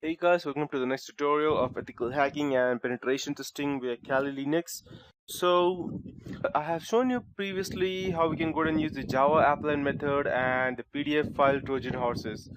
Hey guys, welcome to the next tutorial of ethical hacking and penetration testing via Kali Linux. I have shown you previously how we can go and use the Java applet method and the PDF file Trojan horses.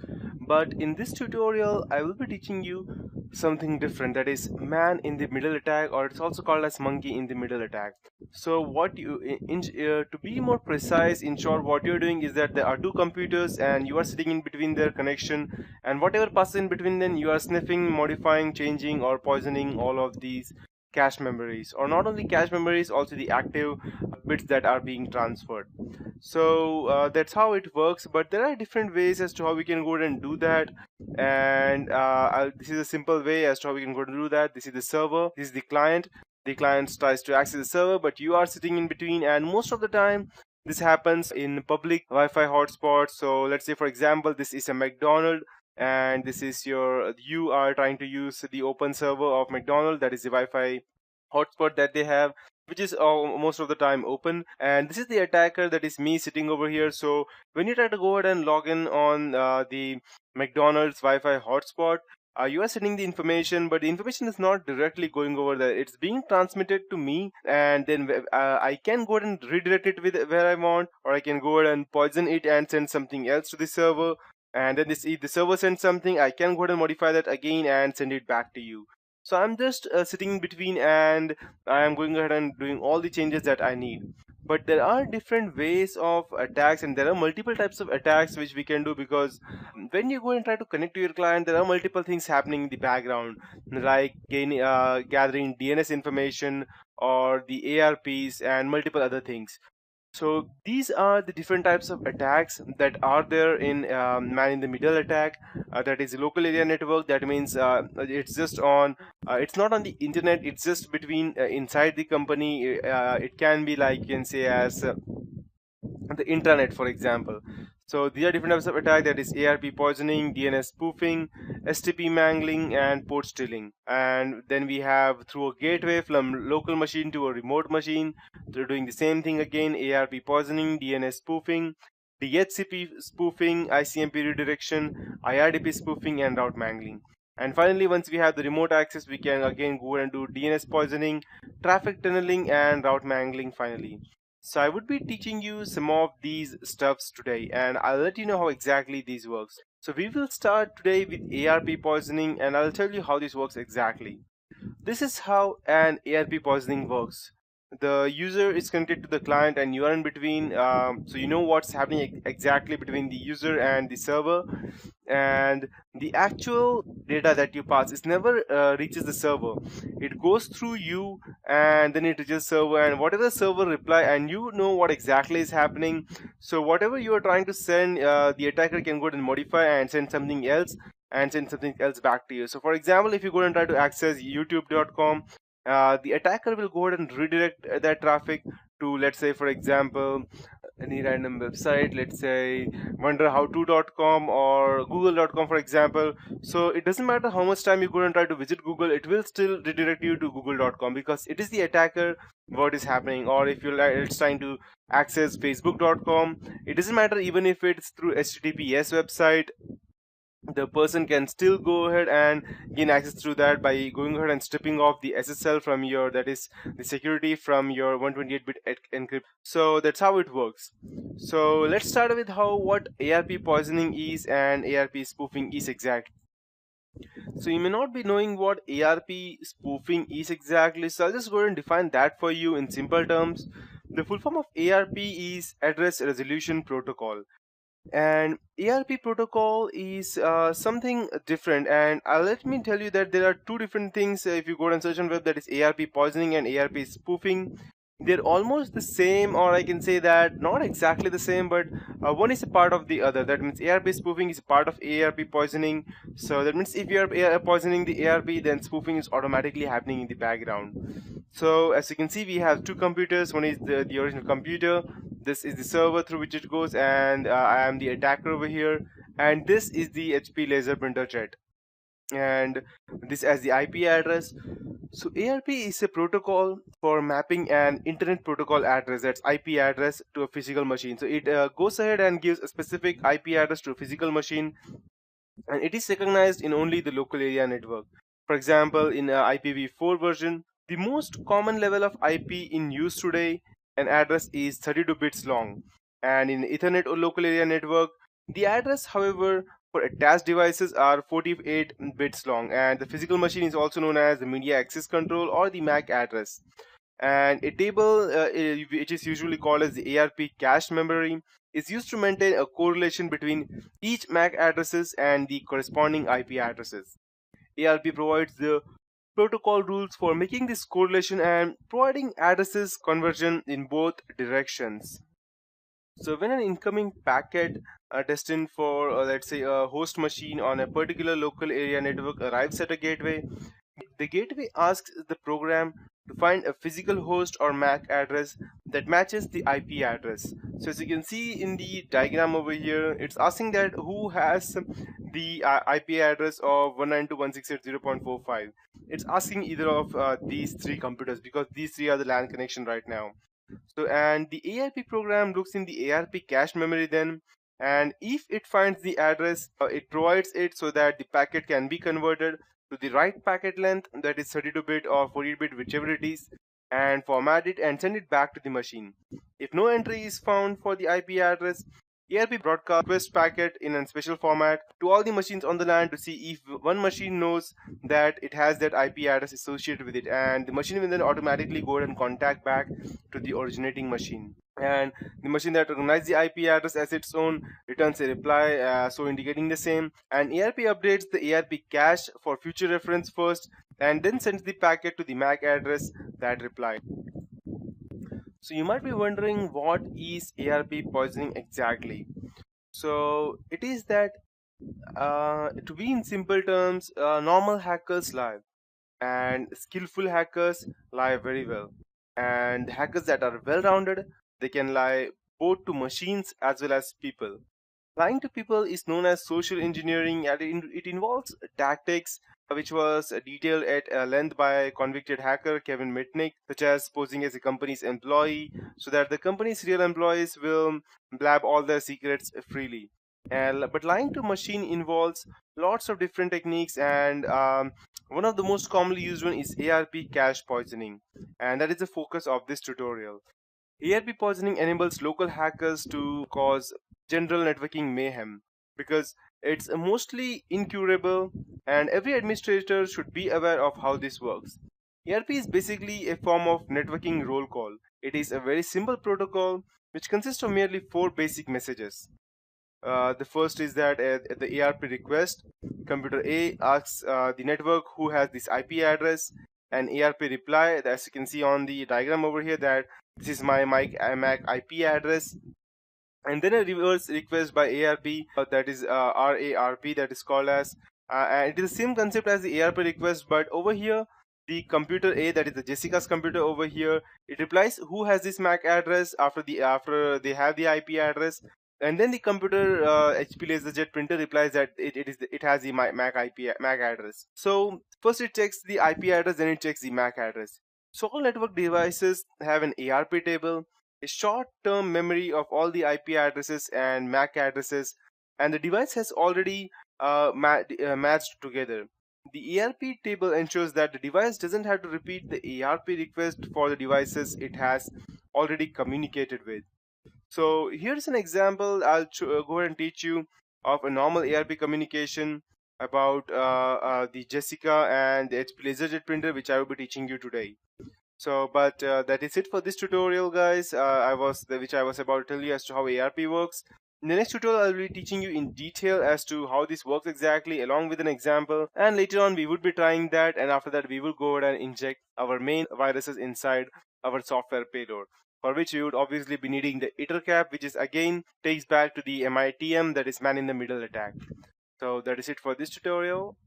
But in this tutorial, I will be teaching you something different, that is man in the middle attack, or it's also called as monkey in the middle attack. So what you to be more precise, in short, what you're doing is that there are two computers and you are sitting in between their connection, and whatever passes in between them you are sniffing, modifying, changing, or poisoning all of these cache memories, or not only cache memories, also the active bits that are being transferred. That's how it works, but there are different ways as to how we can go ahead and do that. And this is a simple way as to how we can go to do that. This is the server, this is the client. The client tries to access the server, but you are sitting in between, and most of the time this happens in public Wi-Fi hotspots. So let's say, for example, this is a McDonald's, and this is you are trying to use the open server of McDonald's, that is the Wi-Fi hotspot that they have, which is most of the time open, and this is the attacker, that is me sitting over here. So when you try to go ahead and log in on the McDonald's Wi-Fi hotspot, you are sending the information, but the information is not directly going over there. It's being transmitted to me, and then I can go ahead and redirect it with where I want, or I can go ahead and poison it and send something else to the server. And then if the server sends something, I can go ahead and modify that again and send it back to you. So I'm just sitting in between, and I am going ahead and doing all the changes that I need. But there are different ways of attacks, and there are multiple types of attacks which we can do, because when you go and try to connect to your client, there are multiple things happening in the background, like gathering DNS information or the ARPs and multiple other things. So these are the different types of attacks that are there in man in the middle attack. That is local area network. That means it's just on. It's not on the internet. It's just between inside the company. It can be like, you can say, as the intranet, for example. So these are different types of attack, that is ARP poisoning, DNS spoofing, STP mangling, and port stealing. And then we have through a gateway from local machine to a remote machine. They're doing the same thing again: ARP poisoning, DNS spoofing, DHCP spoofing, ICMP redirection, IRDP spoofing, and route mangling. And finally, once we have the remote access, we can again go and do DNS poisoning, traffic tunneling, and route mangling finally. So I would be teaching you some of these stuffs today, and I'll let you know how exactly these works. So we will start today with ARP poisoning, and I'll tell you how this works exactly. This is how an ARP poisoning works. The user is connected to the client and you are in between, so you know what's happening exactly between the user and the server, and the actual data that you pass is never reaches the server. It goes through you and then it reaches server, and whatever server reply, and you know what exactly is happening. So whatever you are trying to send, the attacker can go and modify and send something else, and send something else back to you. So for example, if you go and try to access youtube.com, the attacker will go ahead and redirect that traffic to, let's say, for example, any random website, let's say wonderhowto.com or google.com, for example. So it doesn't matter how much time you go and try to visit Google, it will still redirect you to google.com, because it is the attacker what is happening. Or if you're it's trying to access facebook.com, it doesn't matter even if it's through https website, the person can still go ahead and gain access through that by going ahead and stripping off the SSL from your, that is the security from your 128-bit encrypt. So that's how it works. So let's start with what ARP poisoning is and ARP spoofing is exactly. So you may not be knowing what ARP spoofing is exactly, so I'll just go ahead and define that for you in simple terms. The full form of ARP is Address Resolution Protocol, and ARP protocol is something different, and let me tell you that there are two different things. If you go and search on web, that is ARP poisoning and ARP spoofing. They're almost the same, or I can say that not exactly the same, but one is a part of the other. That means ARP spoofing is a part of ARP poisoning. So that means if you are poisoning the ARP, then spoofing is automatically happening in the background. So as you can see, we have two computers. One is the original computer. This is the server through which it goes, and I am the attacker over here. And this is the HP laser printer jet, and this as the IP address. So ARP is a protocol for mapping an internet protocol address, that's IP address, to a physical machine. So it goes ahead and gives a specific IP address to a physical machine, and it is recognized in only the local area network. For example, in IPv4 version, the most common level of IP in use today, an address is 32 bits long. And in Ethernet or local area network, the address, however, for attached devices are 48 bits long, and the physical machine is also known as the media access control or the MAC address. And a table, which is usually called as the ARP cache memory, is used to maintain a correlation between each MAC addresses and the corresponding IP addresses. ARP provides the protocol rules for making this correlation and providing addresses conversion in both directions. So when an incoming packet destined for, let's say, a host machine on a particular local area network arrives at a gateway, the gateway asks the program to find a physical host or MAC address that matches the IP address. So as you can see in the diagram over here, it's asking that who has the IP address of 192.168.0.45. It's asking either of these three computers because these three are the LAN connection right now. So, and the ARP program looks in the ARP cache memory then, and if it finds the address, it provides it so that the packet can be converted to the right packet length, that is 32-bit or 48-bit, whichever it is, and format it and send it back to the machine. If no entry is found for the IP address, ARP broadcasts request packet in a special format to all the machines on the LAN to see if one machine knows that it has that IP address associated with it, and the machine will then automatically go ahead and contact back to the originating machine. And the machine that recognizes the IP address as its own returns a reply, so indicating the same. And ARP updates the ARP cache for future reference first, and then sends the packet to the MAC address that replied. So you might be wondering, what is ARP poisoning exactly? So it is that, to be in simple terms, normal hackers lie, and skillful hackers lie very well. And hackers that are well-rounded, they can lie both to machines as well as people. Lying to people is known as social engineering, and it involves tactics which was detailed at length by convicted hacker Kevin Mitnick, such as posing as a company's employee so that the company's real employees will blab all their secrets freely. But lying to machine involves lots of different techniques, and one of the most commonly used one is ARP cache poisoning, and that is the focus of this tutorial. ARP poisoning enables local hackers to cause general networking mayhem because it's mostly incurable, and every administrator should be aware of how this works. ARP is basically a form of networking roll call. It is a very simple protocol which consists of merely four basic messages. The first is that at the ARP request, computer A asks the network who has this IP address, and ARP reply, as you can see on the diagram over here, that this is my MAC IP address. And then a reverse request by ARP, that is RARP, that is called as, and it is the same concept as the ARP request, but over here the computer A, that is the Jessica's computer over here, it replies who has this MAC address after they have the IP address, and then the computer HP LaserJet printer replies that it has the MAC address. So first it checks the IP address, then it checks the MAC address. So all network devices have an ARP table, a short-term memory of all the IP addresses and MAC addresses, and the device has already matched together. The ARP table ensures that the device doesn't have to repeat the ARP request for the devices it has already communicated with. So here's an example. I'll go ahead and teach you of a normal ARP communication about the Jessica and the HP LaserJet printer, which I will be teaching you today. So, but that is it for this tutorial, guys. Which I was about to tell you as to how ARP works. In the next tutorial, I'll be teaching you in detail as to how this works exactly, along with an example. And later on, we would be trying that, and after that, we will go ahead and inject our main viruses inside our software payload, for which we would obviously be needing the EtherCap, which is again takes back to the MITM, that is man in the middle attack. So that is it for this tutorial.